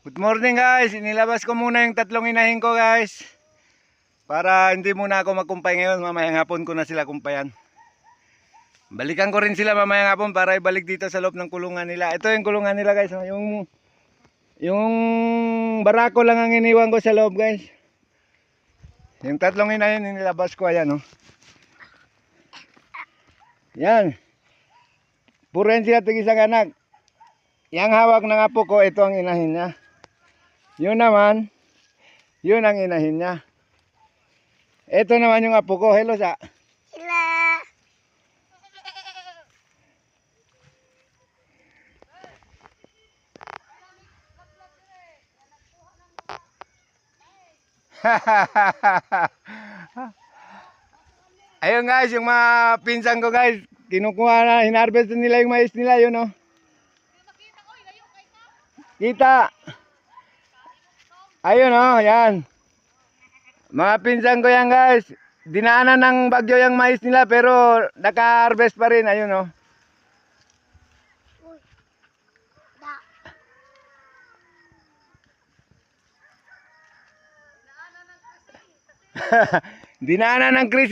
Good morning guys, inilabas ko muna yung tatlong inahin ko guys. Para hindi muna ako magkumpay ngayon, mamayang hapon ko na sila kumpayan. Balikan ko rin sila mamayang hapon para ibalik dito sa loob ng kulungan nila. Ito yung kulungan nila guys, yung barako lang ang iniwan ko sa loob guys. Yung tatlong inahin inilabas ko, ayan oh. Yan. Puro yan sila tig-isang anak. Yang hawak ng apo ko, ito ang inahin niya. Yun naman, yun ang inahin niya. Ito naman yung apo ko. Hello sa. Hello. Ayun guys, yung mga pinsan ko guys, kinukuha na, hinarvest nila yung mais nila, yun oh. Kita. Ayun oh, yan. Mga pinsan ko yan guys. Dinaanan ng bagyo yung mais nila pero naka-harvest pa rin, ayun oh. Uy. Da. Dinaanan ng krisis.